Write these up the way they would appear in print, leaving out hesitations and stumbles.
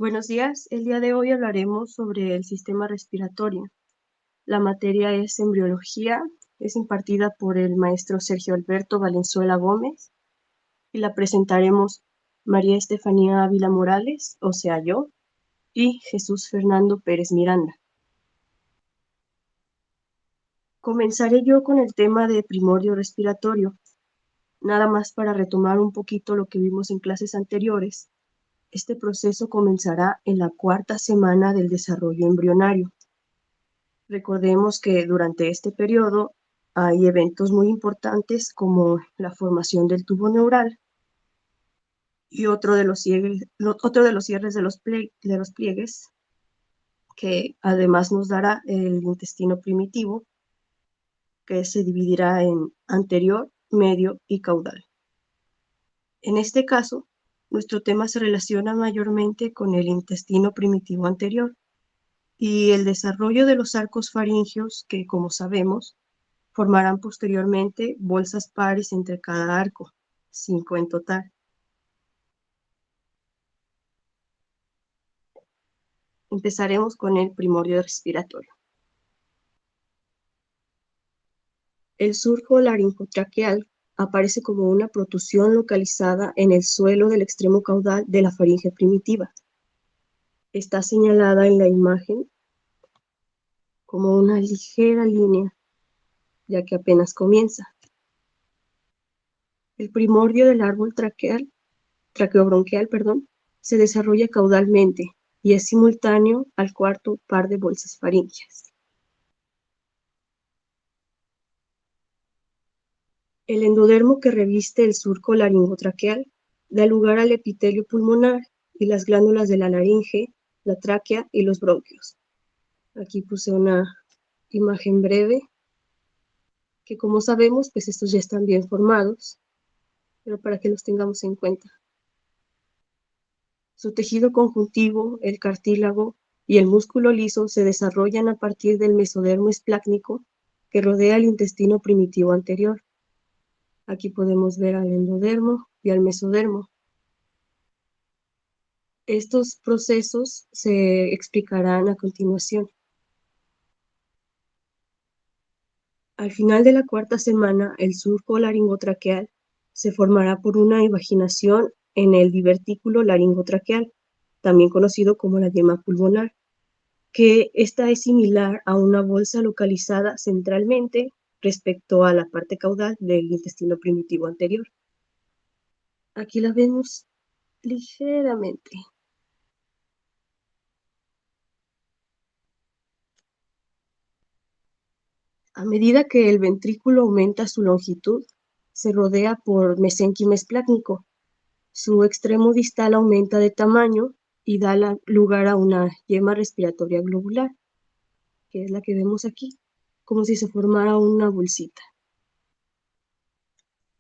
Buenos días, el día de hoy hablaremos sobre el sistema respiratorio. La materia es embriología, es impartida por el maestro Sergio Alberto Valenzuela Gómez y la presentaremos María Estefanía Ávila Morales, o sea yo, y Jesús Fernando Pérez Miranda. Comenzaré yo con el tema de primordio respiratorio, nada más para retomar un poquito lo que vimos en clases anteriores. Este proceso comenzará en la cuarta semana del desarrollo embrionario. Recordemos que durante este periodo hay eventos muy importantes como la formación del tubo neural y otro de los cierres de los pliegues, que además nos dará el intestino primitivo, que se dividirá en anterior, medio y caudal. En este caso, nuestro tema se relaciona mayormente con el intestino primitivo anterior y el desarrollo de los arcos faringios que, como sabemos, formarán posteriormente bolsas pares entre cada arco, 5 en total. Empezaremos con el primordio respiratorio. El surco laringotraqueal aparece como una protusión localizada en el suelo del extremo caudal de la faringe primitiva. Está señalada en la imagen como una ligera línea, ya que apenas comienza. El primordio del árbol traqueobronquial, se desarrolla caudalmente y es simultáneo al cuarto par de bolsas faríngeas. El endodermo que reviste el surco laringotraqueal da lugar al epitelio pulmonar y las glándulas de la laringe, la tráquea y los bronquios. Aquí puse una imagen breve que, como sabemos, pues estos ya están bien formados, pero para que los tengamos en cuenta. Su tejido conjuntivo, el cartílago y el músculo liso se desarrollan a partir del mesodermo esplácnico que rodea el intestino primitivo anterior. Aquí podemos ver al endodermo y al mesodermo. Estos procesos se explicarán a continuación. Al final de la cuarta semana, el surco laringotraqueal se formará por una invaginación en el divertículo laringotraqueal, también conocido como la yema pulmonar, que esta es similar a una bolsa localizada centralmente respecto a la parte caudal del intestino primitivo anterior. Aquí la vemos ligeramente. A medida que el ventrículo aumenta su longitud, se rodea por mesénquima esplácnico. Su extremo distal aumenta de tamaño y da lugar a una yema respiratoria globular, que es la que vemos aquí, como si se formara una bolsita.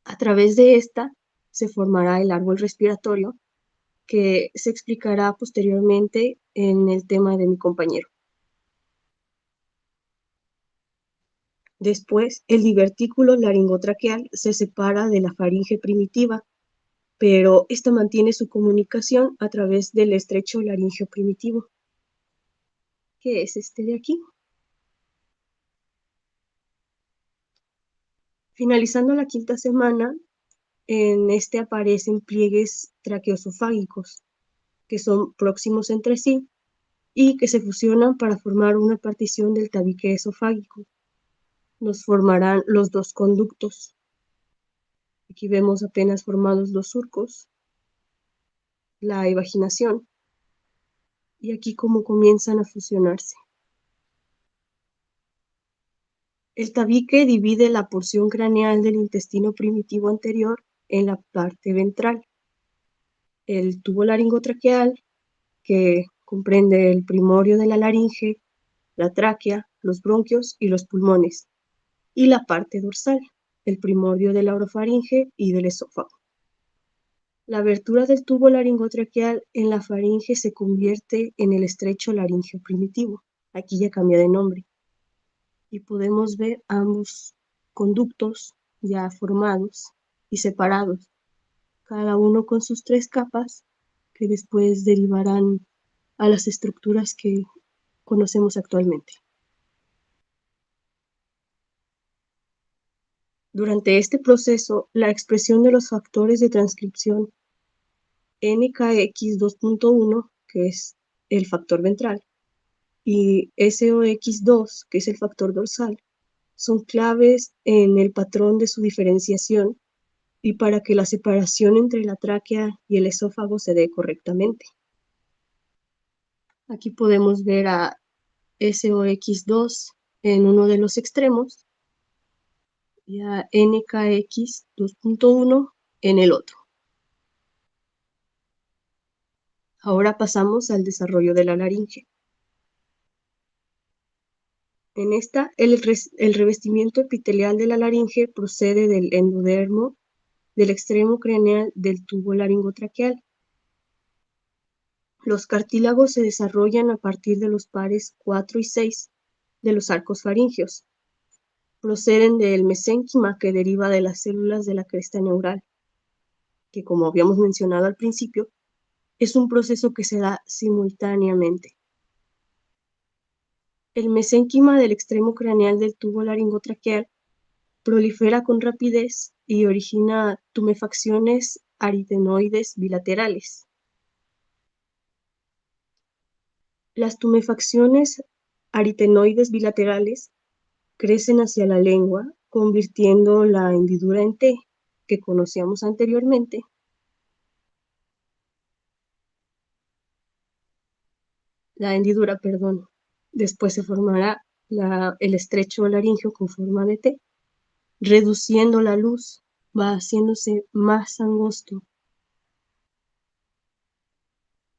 A través de esta se formará el árbol respiratorio, que se explicará posteriormente en el tema de mi compañero. Después, el divertículo laringotraqueal se separa de la faringe primitiva, pero esta mantiene su comunicación a través del estrecho laringeo primitivo, que es este de aquí. Finalizando la quinta semana, en este aparecen pliegues traqueosofágicos, que son próximos entre sí y que se fusionan para formar una partición del tabique esofágico. Nos formarán los dos conductos. Aquí vemos apenas formados los surcos, la evaginación, y aquí cómo comienzan a fusionarse. El tabique divide la porción craneal del intestino primitivo anterior en la parte ventral. El tubo laringotraqueal, que comprende el primorio de la laringe, la tráquea, los bronquios y los pulmones, y la parte dorsal, el primorio de la orofaringe y del esófago. La abertura del tubo laringotraqueal en la faringe se convierte en el estrecho laringeo primitivo. Aquí ya cambia de nombre. Y podemos ver ambos conductos ya formados y separados, cada uno con sus 3 capas que después derivarán a las estructuras que conocemos actualmente. Durante este proceso, la expresión de los factores de transcripción NKX 2.1, que es el factor ventral, y SOX2, que es el factor dorsal, son claves en el patrón de su diferenciación y para que la separación entre la tráquea y el esófago se dé correctamente. Aquí podemos ver a SOX2 en uno de los extremos y a NKX 2.1 en el otro. Ahora pasamos al desarrollo de la laringe. En esta, el revestimiento epitelial de la laringe procede del endodermo del extremo craneal del tubo laringotraqueal. Los cartílagos se desarrollan a partir de los pares 4 y 6 de los arcos faringeos. Proceden del mesénquima que deriva de las células de la cresta neural, que como habíamos mencionado al principio, es un proceso que se da simultáneamente. El mesénquima del extremo craneal del tubo laringotraqueal prolifera con rapidez y origina tumefacciones aritenoides bilaterales. Las tumefacciones aritenoides bilaterales crecen hacia la lengua, convirtiendo la hendidura en T, que conocíamos anteriormente, después se formará el estrecho laringio con forma de T, reduciendo la luz, va haciéndose más angosto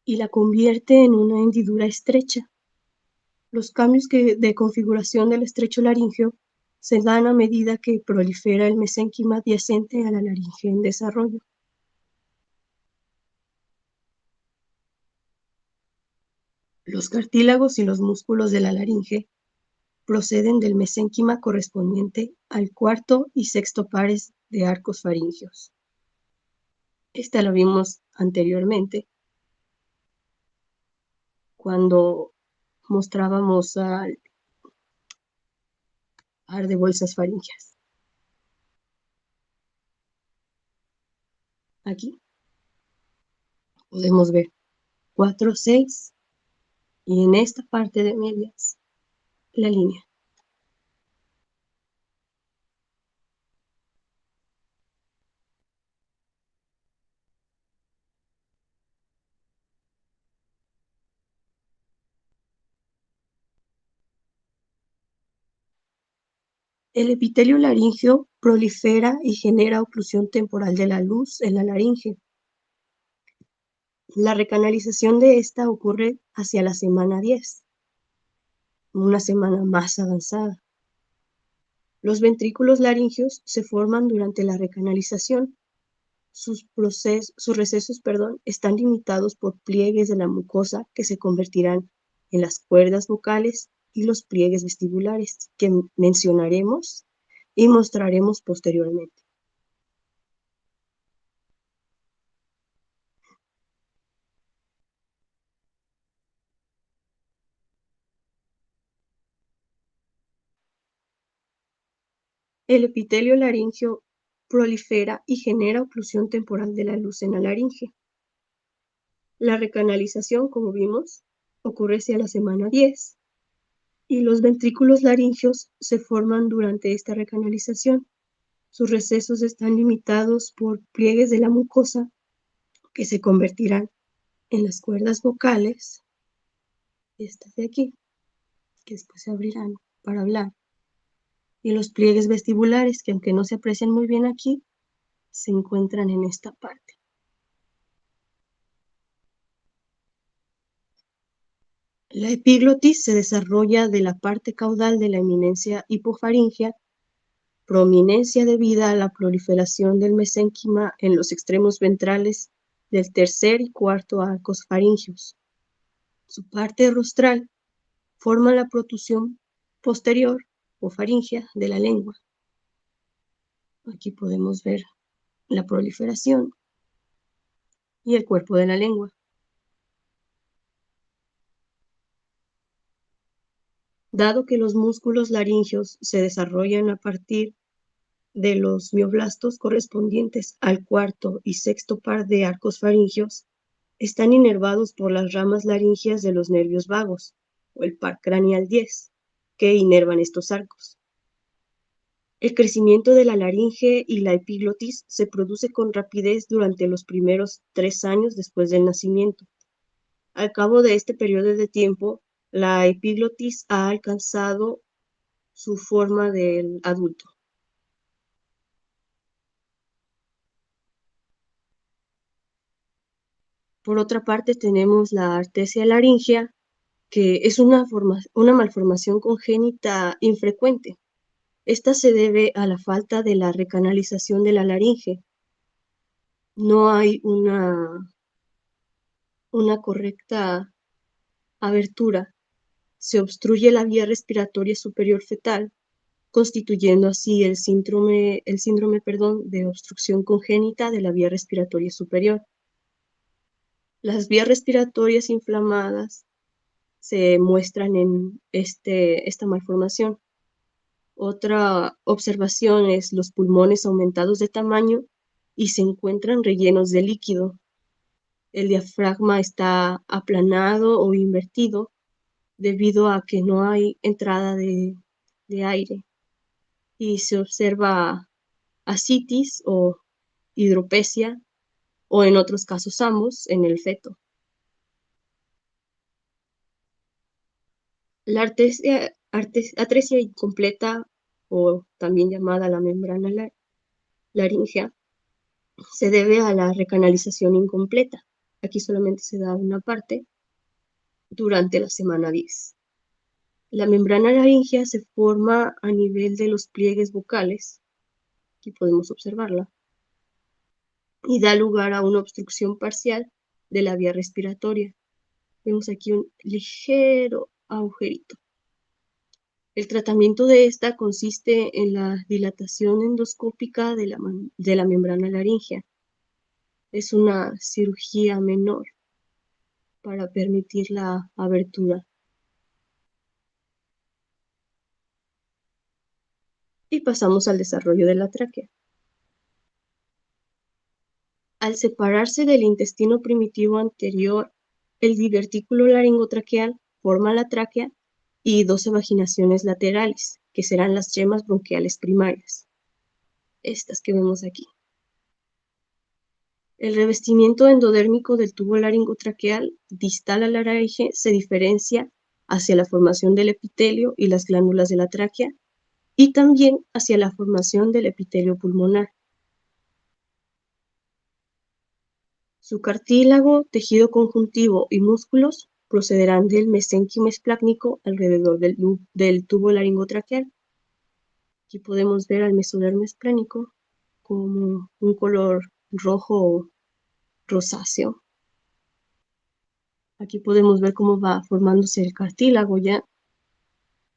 y la convierte en una hendidura estrecha. Los cambios de configuración del estrecho laringio se dan a medida que prolifera el mesénquima adyacente a la laringe en desarrollo. Los cartílagos y los músculos de la laringe proceden del mesénquima correspondiente al cuarto y sexto pares de arcos faringeos. Esta la vimos anteriormente cuando mostrábamos al par de bolsas faríngeas. Aquí podemos ver 4, 6 y en esta parte de medias la línea. El epitelio laríngeo prolifera y genera oclusión temporal de la luz en la laringe. La recanalización de esta ocurre hacia la semana 10, una semana más avanzada. Los ventrículos laringeos se forman durante la recanalización. Sus recesos están limitados por pliegues de la mucosa que se convertirán en las cuerdas vocales y los pliegues vestibulares que mencionaremos y mostraremos posteriormente. El epitelio laríngeo prolifera y genera oclusión temporal de la luz en la laringe. La recanalización, como vimos, ocurre hacia la semana 10 y los ventrículos laringeos se forman durante esta recanalización. Sus recesos están limitados por pliegues de la mucosa que se convertirán en las cuerdas vocales, estas de aquí, que después se abrirán para hablar, y los pliegues vestibulares, que aunque no se aprecian muy bien aquí, se encuentran en esta parte. La epiglotis se desarrolla de la parte caudal de la eminencia hipofaringea, prominencia debida a la proliferación del mesénquima en los extremos ventrales del tercer y cuarto arcos faringeos. Su parte rostral forma la protrusión posterior o faríngea de la lengua. Aquí podemos ver la proliferación y el cuerpo de la lengua. Dado que los músculos laringeos se desarrollan a partir de los mioblastos correspondientes al cuarto y sexto par de arcos faringeos, están inervados por las ramas laringeas de los nervios vagos, o el par craneal 10, que inervan estos arcos. El crecimiento de la laringe y la epiglotis se produce con rapidez durante los primeros 3 años después del nacimiento. Al cabo de este periodo de tiempo, la epiglotis ha alcanzado su forma del adulto. Por otra parte, tenemos la artesia laringea, que es una malformación congénita infrecuente. Esta se debe a la falta de la recanalización de la laringe. No hay una correcta abertura. Se obstruye la vía respiratoria superior fetal, constituyendo así el síndrome de obstrucción congénita de la vía respiratoria superior. Las vías respiratorias inflamadas se muestran en esta malformación. Otra observación es los pulmones aumentados de tamaño y se encuentran rellenos de líquido. El diafragma está aplanado o invertido debido a que no hay entrada de aire, y se observa ascitis o hidropesia, o en otros casos ambos, en el feto. La atresia incompleta, o también llamada la membrana laríngea, se debe a la recanalización incompleta. Aquí solamente se da una parte durante la semana 10. La membrana laríngea se forma a nivel de los pliegues vocales, aquí podemos observarla, y da lugar a una obstrucción parcial de la vía respiratoria. Vemos aquí un ligero agujerito. El tratamiento de esta consiste en la dilatación endoscópica de la membrana laríngea. Es una cirugía menor para permitir la abertura. Y pasamos al desarrollo de la tráquea. Al separarse del intestino primitivo anterior, el divertículo laringotraqueal forma la tráquea y 12 vaginaciones laterales, que serán las yemas bronquiales primarias, estas que vemos aquí. El revestimiento endodérmico del tubo laringotraqueal distal a la laringe se diferencia hacia la formación del epitelio y las glándulas de la tráquea, y también hacia la formación del epitelio pulmonar. Su cartílago, tejido conjuntivo y músculos procederán del mesénquimo esplácnico alrededor del tubo laringotraqueal. Aquí podemos ver al mesodermo esplácnico como un color rojo rosáceo. Aquí podemos ver cómo va formándose el cartílago ya,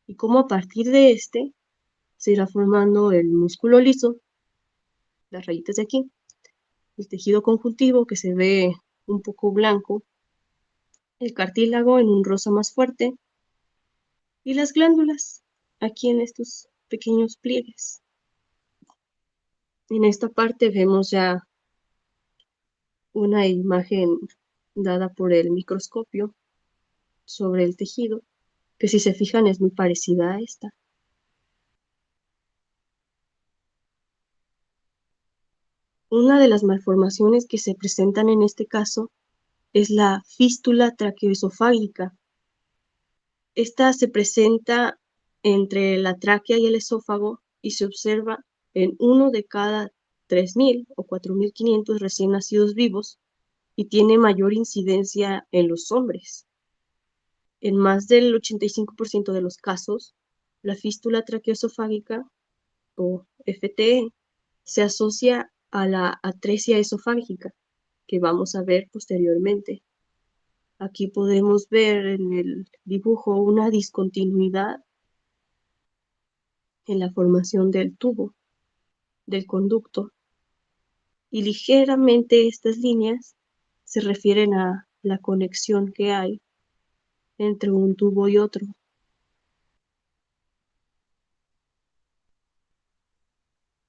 y cómo a partir de este se irá formando el músculo liso, las rayitas de aquí, el tejido conjuntivo que se ve un poco blanco, el cartílago en un rosa más fuerte, y las glándulas aquí en estos pequeños pliegues. En esta parte vemos ya una imagen dada por el microscopio sobre el tejido, que si se fijan es muy parecida a esta. Una de las malformaciones que se presentan en este caso es la fístula traqueoesofágica. Esta se presenta entre la tráquea y el esófago y se observa en 1 de cada 3.000 o 4.500 recién nacidos vivos, y tiene mayor incidencia en los hombres. En más del 85% de los casos, la fístula traqueoesofágica, o FTE, se asocia a la atresia esofágica, que vamos a ver posteriormente. Aquí podemos ver en el dibujo una discontinuidad en la formación del tubo, del conducto, y ligeramente estas líneas se refieren a la conexión que hay entre un tubo y otro.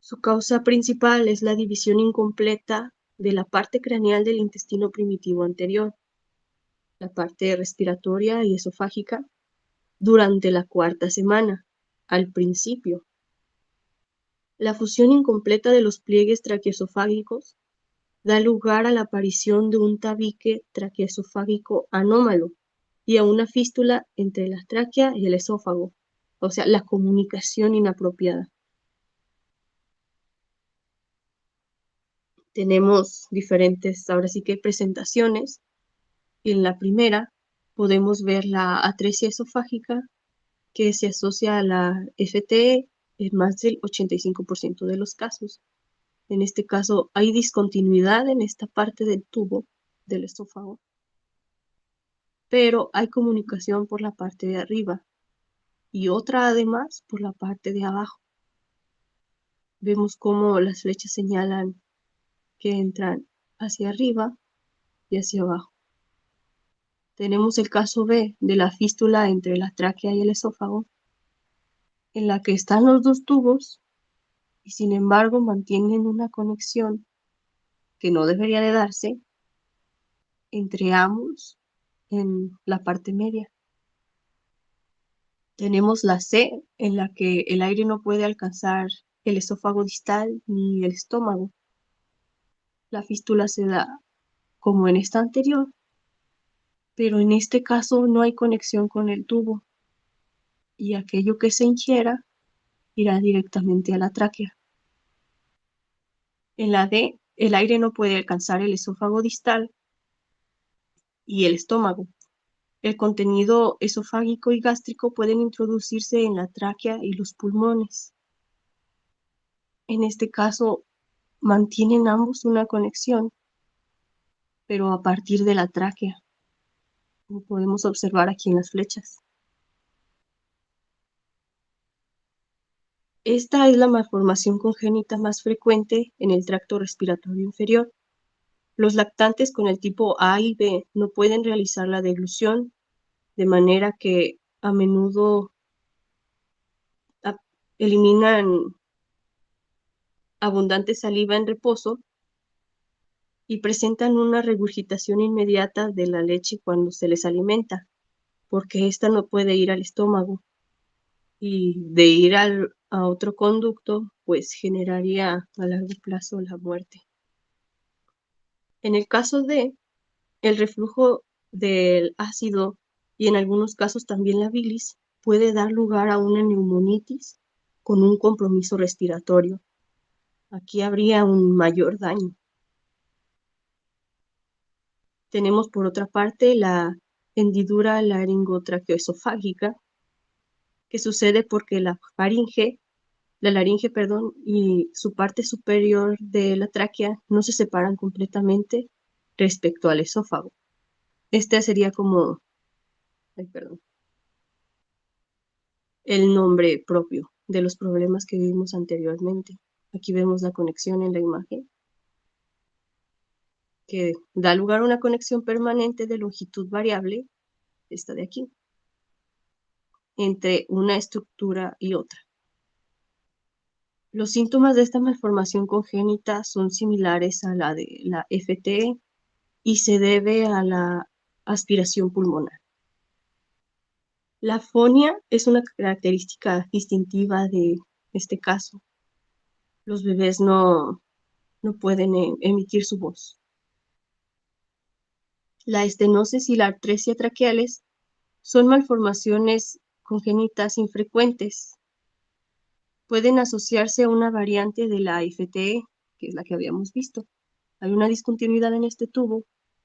Su causa principal es la división incompleta de la parte craneal del intestino primitivo anterior, la parte respiratoria y esofágica, durante la cuarta semana, al principio. La fusión incompleta de los pliegues traqueosofágicos da lugar a la aparición de un tabique traqueosofágico anómalo y a una fístula entre la tráquea y el esófago, o sea, la comunicación inapropiada. Tenemos diferentes, ahora sí que presentaciones. En la primera podemos ver la atresia esofágica que se asocia a la FTE en más del 85% de los casos. En este caso hay discontinuidad en esta parte del tubo del esófago, pero hay comunicación por la parte de arriba y otra además por la parte de abajo. Vemos cómo las flechas señalan que entran hacia arriba y hacia abajo. Tenemos el caso B de la fístula entre la tráquea y el esófago, en la que están los dos tubos y sin embargo mantienen una conexión que no debería de darse entre ambos en la parte media. Tenemos la C, en la que el aire no puede alcanzar el esófago distal ni el estómago. La fístula se da como en esta anterior, pero en este caso no hay conexión con el tubo y aquello que se ingiera irá directamente a la tráquea. En la D, el aire no puede alcanzar el esófago distal y el estómago. El contenido esofágico y gástrico pueden introducirse en la tráquea y los pulmones. En este caso, mantienen ambos una conexión, pero a partir de la tráquea, como podemos observar aquí en las flechas. Esta es la malformación congénita más frecuente en el tracto respiratorio inferior. Los lactantes con el tipo A y B no pueden realizar la deglución, de manera que a menudo eliminan abundante saliva en reposo y presentan una regurgitación inmediata de la leche cuando se les alimenta, porque ésta no puede ir al estómago y de ir a otro conducto, pues generaría a largo plazo la muerte. En el caso de el reflujo del ácido y en algunos casos también la bilis puede dar lugar a una neumonitis con un compromiso respiratorio. Aquí habría un mayor daño. Tenemos por otra parte la hendidura laringotraqueoesofágica, que sucede porque la laringe, y su parte superior de la tráquea no se separan completamente respecto al esófago. Este sería como, el nombre propio de los problemas que vimos anteriormente. Aquí vemos la conexión en la imagen, que da lugar a una conexión permanente de longitud variable, esta de aquí, entre una estructura y otra. Los síntomas de esta malformación congénita son similares a la de la FTE y se debe a la aspiración pulmonar. La afonia es una característica distintiva de este caso. Los bebés no pueden emitir su voz. La estenosis y la atresia traqueales son malformaciones congénitas infrecuentes. Pueden asociarse a una variante de la FTE, que es la que habíamos visto. Hay una discontinuidad en este tubo,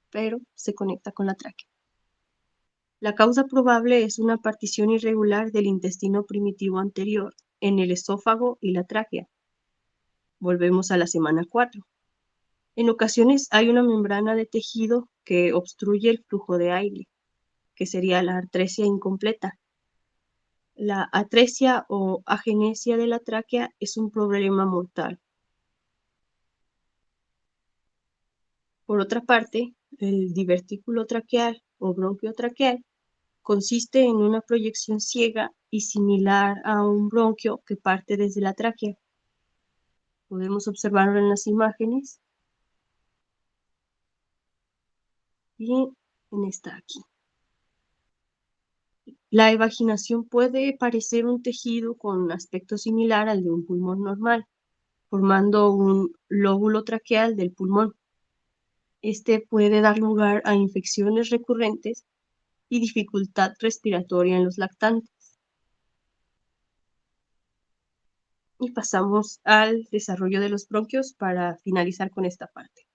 pero se conecta con la tráquea. La causa probable es una partición irregular del intestino primitivo anterior en el esófago y la tráquea. Volvemos a la semana 4. En ocasiones hay una membrana de tejido que obstruye el flujo de aire, que sería la atresia incompleta. La atresia o agenesia de la tráquea es un problema mortal. Por otra parte, el divertículo traqueal o bronquio traqueal consiste en una proyección ciega y similar a un bronquio que parte desde la tráquea. Podemos observarlo en las imágenes y en esta aquí. La evaginación puede parecer un tejido con aspecto similar al de un pulmón normal, formando un lóbulo traqueal del pulmón. Este puede dar lugar a infecciones recurrentes y dificultad respiratoria en los lactantes. Y pasamos al desarrollo de los bronquios para finalizar con esta parte.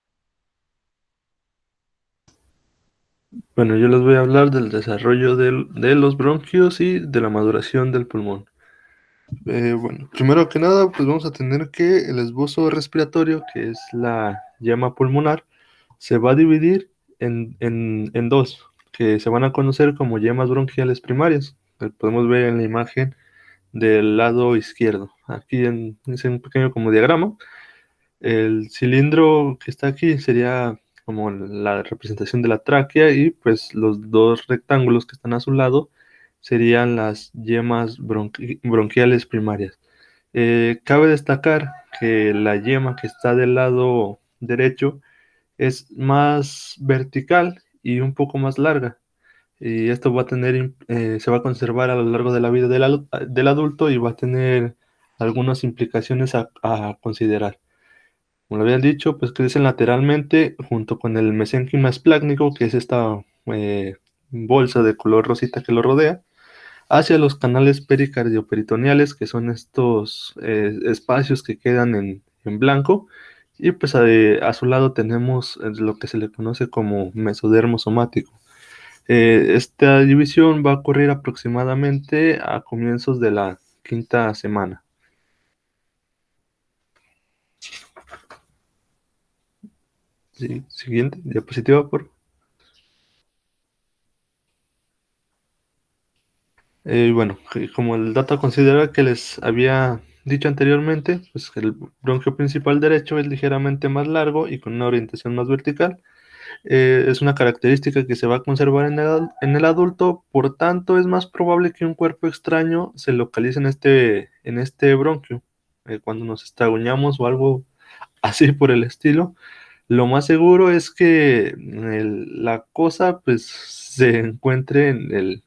Bueno, yo les voy a hablar del desarrollo de los bronquios y de la maduración del pulmón. Bueno, primero que nada, pues vamos a tener que el esbozo respiratorio, que es la llama pulmonar, se va a dividir en dos, que se van a conocer como yemas bronquiales primarias. Podemos ver en la imagen del lado izquierdo. Aquí es un pequeño como diagrama. El cilindro que está aquí sería como la representación de la tráquea y pues los dos rectángulos que están a su lado serían las yemas bronquiales primarias. Cabe destacar que la yema que está del lado derecho es más vertical y un poco más larga. Y esto va a tener, se va a conservar a lo largo de la vida del adulto y va a tener algunas implicaciones a considerar. Como lo habían dicho, pues crecen lateralmente junto con el mesénquima esplácnico, que es esta eh, bolsa de color rosita que lo rodea, hacia los canales pericardioperitoneales, que son estos espacios que quedan en blanco, y pues a su lado tenemos lo que se le conoce como mesodermo somático. Esta división va a ocurrir aproximadamente a comienzos de la quinta semana. Sí, siguiente diapositiva, por bueno, como el dato a considerar que les había dicho anteriormente, pues el bronquio principal derecho es ligeramente más largo y con una orientación más vertical. Es una característica que se va a conservar en el adulto, por tanto es más probable que un cuerpo extraño se localice en este bronquio. Cuando nos estraguñamos o algo así por el estilo, lo más seguro es que la cosa pues se encuentre en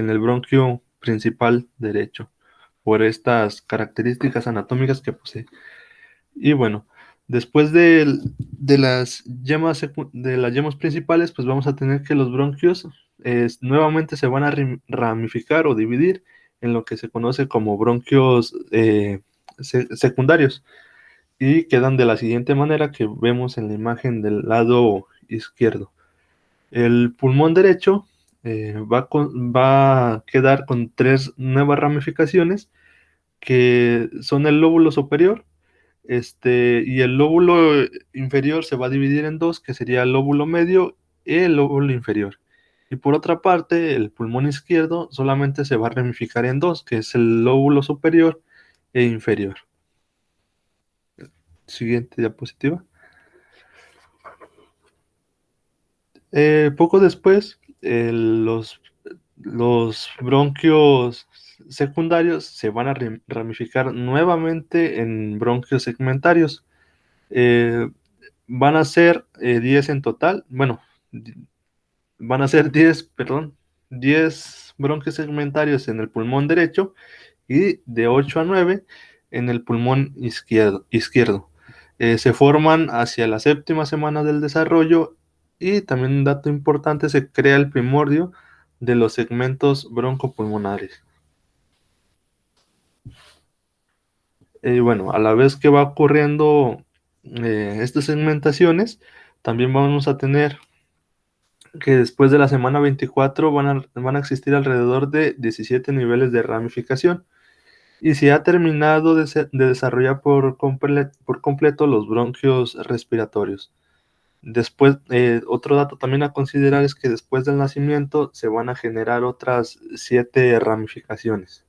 el bronquio principal derecho, por estas características anatómicas que posee. Y bueno, después de las yemas principales, pues vamos a tener que los bronquios nuevamente se van a ramificar o dividir en lo que se conoce como bronquios secundarios y quedan de la siguiente manera que vemos en la imagen del lado izquierdo. El pulmón derecho va a quedar con tres nuevas ramificaciones que son el lóbulo superior, y el lóbulo inferior se va a dividir en dos, que sería el lóbulo medio y el lóbulo inferior. Y por otra parte, el pulmón izquierdo solamente se va a ramificar en dos, que es el lóbulo superior e inferior. Siguiente diapositiva. Poco después, los bronquios secundarios se van a ramificar nuevamente en bronquios segmentarios. Eh, Van a ser 10 en total. Bueno, van a ser 10, perdón, 10 bronquios segmentarios en el pulmón derecho y de 8 a 9 en el pulmón izquierdo. Se forman hacia la séptima semana del desarrollo y también un dato importante, se crea el primordio de los segmentos broncopulmonares. Bueno, a la vez que va ocurriendo estas segmentaciones, también vamos a tener que después de la semana 24 van a existir alrededor de 17 niveles de ramificación y se ha terminado de desarrollar por completo los bronquios respiratorios. Después, otro dato también a considerar es que después del nacimiento se van a generar otras 7 ramificaciones.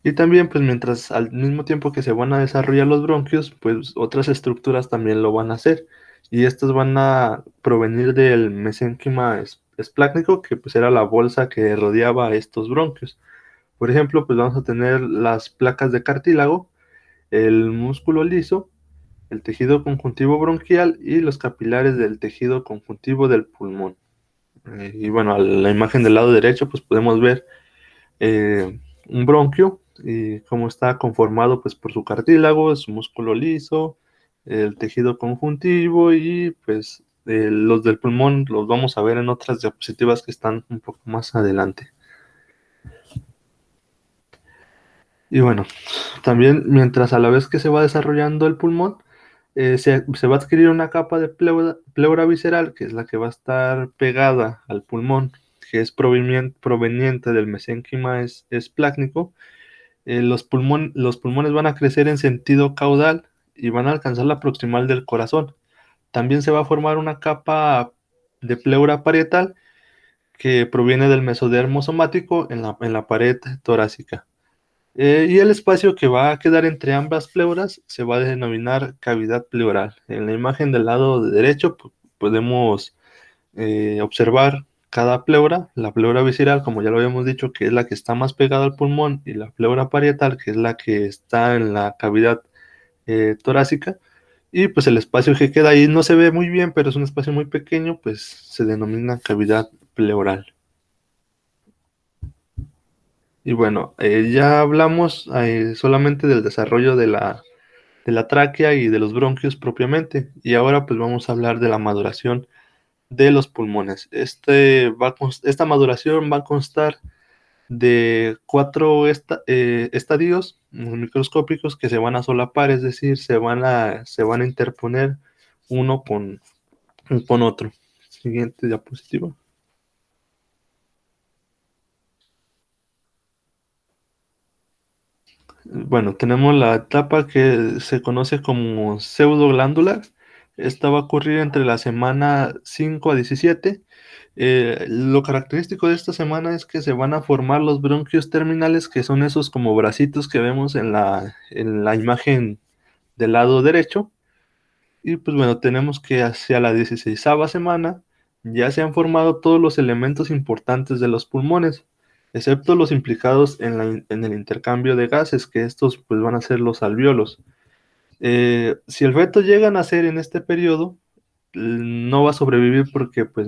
Y también, pues mientras al mismo tiempo que se van a desarrollar los bronquios, pues otras estructuras también lo van a hacer. Y estas van a provenir del mesénquima esplácnico, que pues era la bolsa que rodeaba a estos bronquios. Por ejemplo, pues vamos a tener las placas de cartílago, el músculo liso, el tejido conjuntivo bronquial y los capilares del tejido conjuntivo del pulmón. Y bueno, a la imagen del lado derecho, pues podemos ver un bronquio y cómo está conformado pues por su cartílago, su músculo liso, el tejido conjuntivo y pues los del pulmón los vamos a ver en otras diapositivas que están un poco más adelante. Y bueno, también mientras a la vez que se va desarrollando el pulmón, se va a adquirir una capa de pleura visceral, que es la que va a estar pegada al pulmón, que es proveniente del mesénquima esplácnico. Los pulmones van a crecer en sentido caudal y van a alcanzar la proximal del corazón. También se va a formar una capa de pleura parietal que proviene del mesodermo somático en la pared torácica. Y el espacio que va a quedar entre ambas pleuras se va a denominar cavidad pleural. En la imagen del lado derecho podemos observar cada pleura, la pleura visceral, como ya lo habíamos dicho, que es la que está más pegada al pulmón, y la pleura parietal, que es la que está en la cavidad torácica. Y pues el espacio que queda ahí no se ve muy bien, pero es un espacio muy pequeño, pues se denomina cavidad pleural. Y bueno, ya hablamos solamente del desarrollo de la tráquea y de los bronquios propiamente, y ahora pues vamos a hablar de la maduración de los pulmones. Esta maduración va a constar de cuatro estadios microscópicos que se van a solapar, es decir, se van a interponer uno con otro. Siguiente diapositiva. Bueno, tenemos la etapa que se conoce como pseudoglandular. Esta va a ocurrir entre la semana 5 a 17. Lo característico de esta semana es que se van a formar los bronquios terminales, que son esos como bracitos que vemos en la imagen del lado derecho. Y pues bueno, tenemos que hacia la 16ª semana ya se han formado todos los elementos importantes de los pulmones, excepto los implicados en el intercambio de gases, que estos pues van a ser los alvéolos. Si el feto llega a nacer en este periodo, no va a sobrevivir porque pues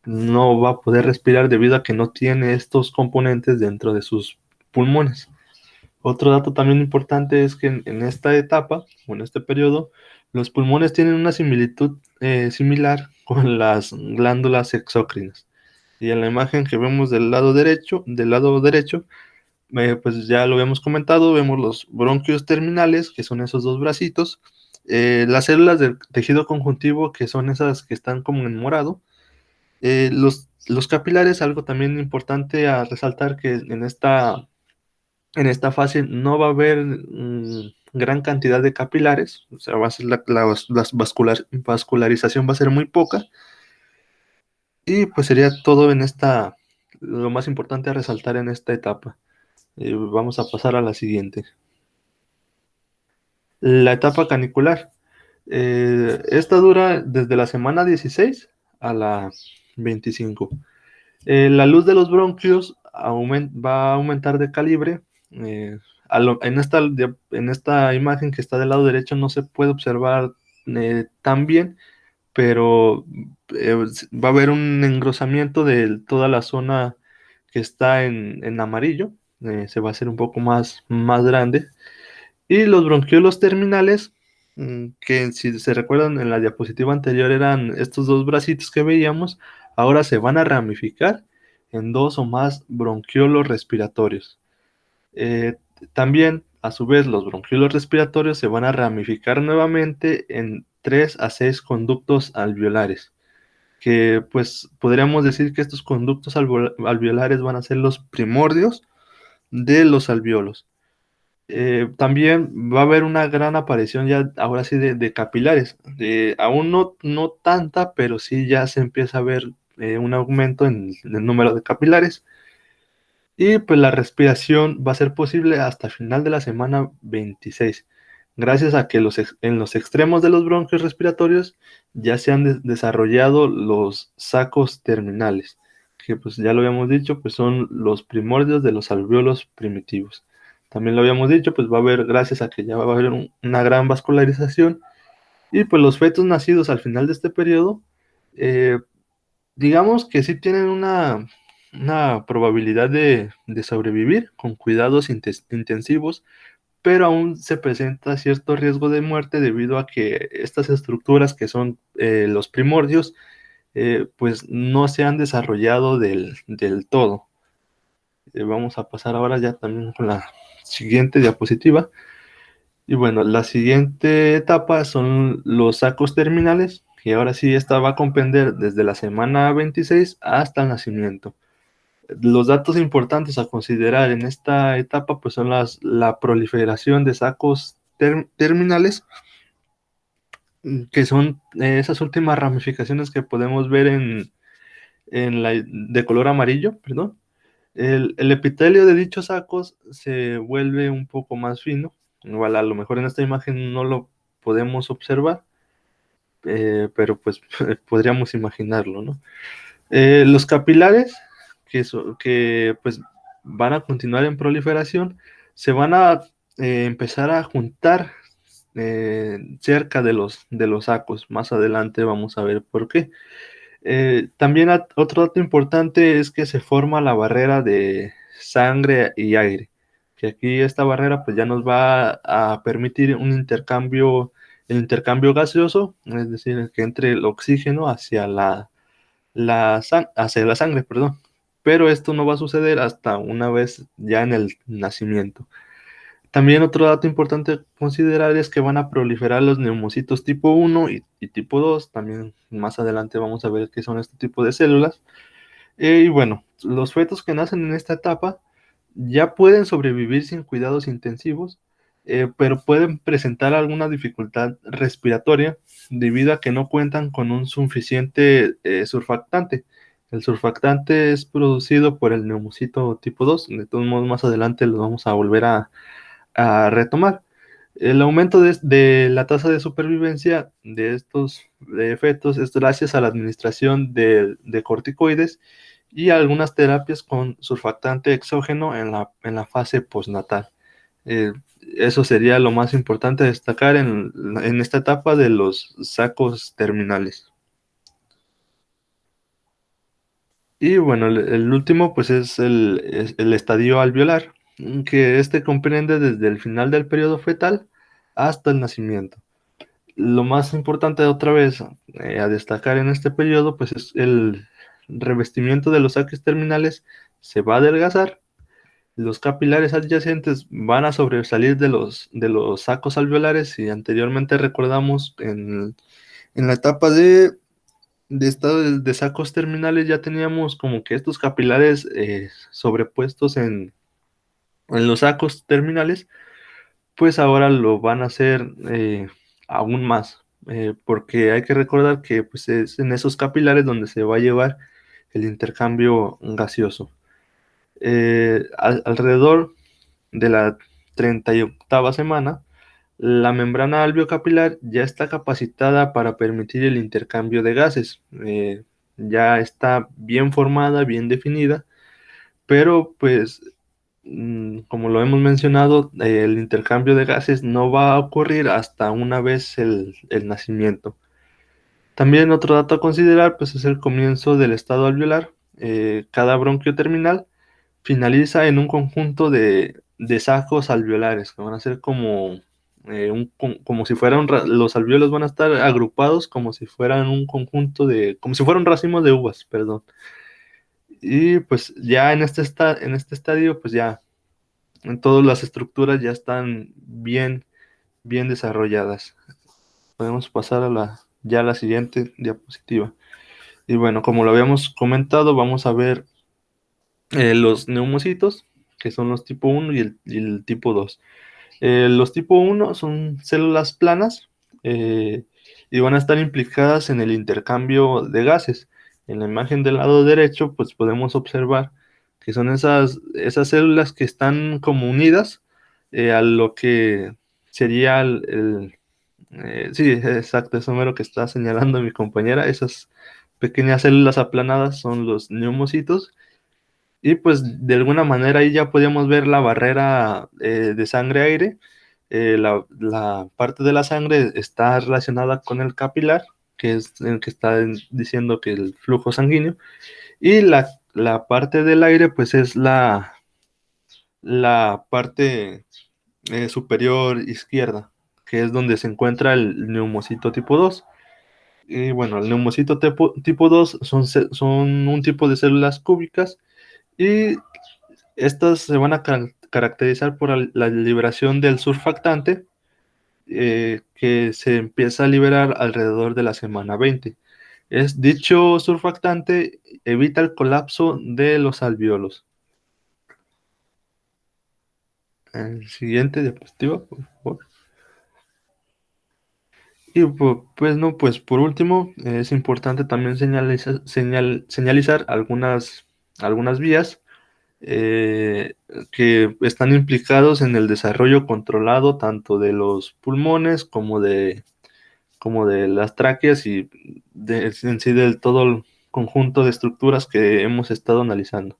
no va a poder respirar debido a que no tiene estos componentes dentro de sus pulmones. Otro dato también importante es que en esta etapa o en este periodo, los pulmones tienen una similitud similar con las glándulas exócrinas. Y en la imagen que vemos del lado derecho, pues ya lo habíamos comentado, vemos los bronquios terminales, que son esos dos bracitos, las células del tejido conjuntivo, que son esas que están como en morado, los capilares, algo también importante a resaltar que en esta fase no va a haber gran cantidad de capilares, o sea, va a ser vascularización va a ser muy poca, y pues sería todo lo más importante a resaltar en esta etapa. Vamos a pasar a la siguiente. La etapa canicular. Esta dura desde la semana 16 a la 25. La luz de los bronquios va a aumentar de calibre. En esta imagen que está del lado derecho no se puede observar tan bien, pero va a haber un engrosamiento de toda la zona que está en amarillo. Se va a hacer un poco más grande. Y los bronquiolos terminales, que si se recuerdan en la diapositiva anterior eran estos dos bracitos que veíamos, ahora se van a ramificar en dos o más bronquiolos respiratorios. Eh, También, a su vez, los bronquiolos respiratorios se van a ramificar nuevamente en 3 a 6 conductos alveolares, que pues podríamos decir que estos conductos alveolares van a ser los primordios de los alveolos. También va a haber una gran aparición ya ahora sí de capilares. Aún no tanta, pero sí ya se empieza a ver un aumento en el número de capilares. Y pues la respiración va a ser posible hasta final de la semana 26, gracias a que en los extremos de los bronquios respiratorios ya se han desarrollado los sacos terminales, que pues ya lo habíamos dicho, pues son los primordios de los alvéolos primitivos. También lo habíamos dicho, pues va a haber, gracias a que ya va a haber una gran vascularización, y pues los fetos nacidos al final de este periodo, eh, digamos que sí tienen una probabilidad de sobrevivir con cuidados intensivos, pero aún se presenta cierto riesgo de muerte debido a que estas estructuras que son los primordios, pues no se han desarrollado del todo. Vamos a pasar ahora ya también con la siguiente diapositiva. Y bueno, la siguiente etapa son los sacos terminales, y ahora sí, esta va a comprender desde la semana 26 hasta el nacimiento. Los datos importantes a considerar en esta etapa pues son la proliferación de sacos terminales, que son esas últimas ramificaciones que podemos ver de color amarillo, perdón. El epitelio de dichos sacos se vuelve un poco más fino. Igual a lo mejor en esta imagen no lo podemos observar, pero pues podríamos imaginarlo, ¿no? Los capilares, que pues van a continuar en proliferación, se van a empezar a juntar cerca de los sacos. Más adelante vamos a ver por qué. También otro dato importante es que se forma la barrera de sangre y aire, que aquí esta barrera pues ya nos va a permitir el intercambio gaseoso, es decir, que entre el oxígeno hacia hacia la sangre, perdón. Pero esto no va a suceder hasta una vez ya en el nacimiento. También otro dato importante a considerar es que van a proliferar los neumocitos tipo 1 y tipo 2. También más adelante vamos a ver qué son este tipo de células. Y bueno, los fetos que nacen en esta etapa ya pueden sobrevivir sin cuidados intensivos, pero pueden presentar alguna dificultad respiratoria debido a que no cuentan con un suficiente surfactante. El surfactante es producido por el neumocito tipo 2. De todos modos, más adelante lo vamos a volver a retomar. El aumento de la tasa de supervivencia de estos fetos es gracias a la administración de corticoides y algunas terapias con surfactante exógeno en la fase postnatal. Eh, Eso sería lo más importante a destacar en esta etapa de los sacos terminales. Y bueno, el último pues es el estadio alveolar, que este comprende desde el final del periodo fetal hasta el nacimiento. Lo más importante otra vez a destacar en este periodo pues es el revestimiento de los sacos terminales se va a adelgazar, los capilares adyacentes van a sobresalir de los sacos alveolares, y anteriormente recordamos en la etapa de estado de sacos terminales ya teníamos como que estos capilares sobrepuestos en los sacos terminales, pues ahora lo van a hacer aún más, porque hay que recordar que pues, es en esos capilares donde se va a llevar el intercambio gaseoso. Alrededor de la 38ª semana, la membrana alveocapilar ya está capacitada para permitir el intercambio de gases. Ya está bien formada, bien definida, pero pues como lo hemos mencionado, el intercambio de gases no va a ocurrir hasta una vez el nacimiento. También otro dato a considerar pues es el comienzo del estado alveolar. Cada bronquio terminal finaliza en un conjunto de sacos alveolares, que van a ser como, como si fueran, los alvéolos van a estar agrupados como si fueran un conjunto como si fuera un racimo de uvas, perdón. Y pues ya en este estadio, pues ya todas las estructuras ya están bien desarrolladas. Podemos pasar ya a la siguiente diapositiva. Y bueno, como lo habíamos comentado, vamos a ver los neumocitos, que son los tipo 1 y el tipo 2. Los tipo 1 son células planas, eh, y van a estar implicadas en el intercambio de gases. En la imagen del lado derecho, pues podemos observar que son esas células que están como unidas a lo que sería sí, exacto, eso es lo que está señalando mi compañera, esas pequeñas células aplanadas son los neumocitos. Y pues de alguna manera ahí ya podíamos ver la barrera de sangre-aire. La parte de la sangre está relacionada con el capilar, que es el que está diciendo que el flujo sanguíneo. Y la parte del aire, pues es la parte superior izquierda, que es donde se encuentra el neumocito tipo 2. Y bueno, el neumocito tipo 2 son un tipo de células cúbicas y estas se van a caracterizar por la liberación del surfactante que se empieza a liberar alrededor de la semana 20. Dicho surfactante evita el colapso de los alvéolos. El siguiente diapositiva, por favor. Y pues no, pues por último, es importante también señalizar algunas vías eh, que están implicados en el desarrollo controlado tanto de los pulmones como de las tráqueas y en sí del todo el conjunto de estructuras que hemos estado analizando.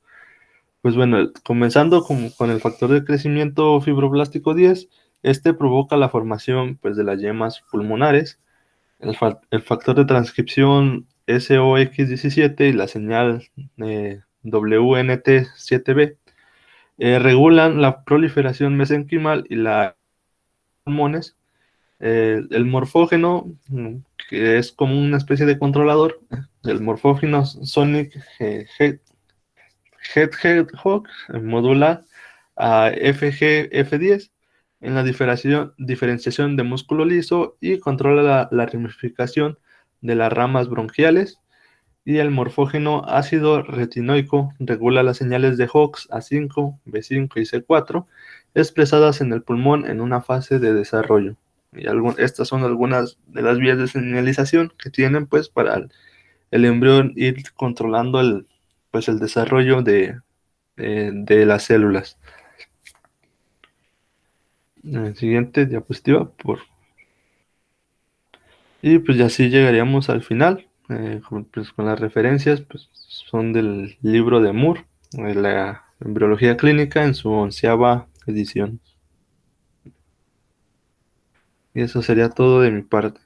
Pues bueno, comenzando con el factor de crecimiento fibroblástico 10, este provoca la formación pues, de las yemas pulmonares. El factor de transcripción SOX17 y la señal WNT7B regulan la proliferación mesenquimal y la pulmones. El morfógeno, que es como una especie de controlador, el morfógeno Sonic Hedgehog modula a FGF10 en la diferenciación de músculo liso y controla la ramificación de las ramas bronquiales. Y el morfógeno ácido retinoico regula las señales de Hox A5, B5 y C4 expresadas en el pulmón en una fase de desarrollo. Y estas son algunas de las vías de señalización que tienen pues para el embrión ir controlando pues, el desarrollo de las células. Siguiente diapositiva, y pues ya así llegaríamos al final. Pues, con las referencias pues, son del libro de Moore, de la embriología clínica en su 11ª edición. Y eso sería todo de mi parte.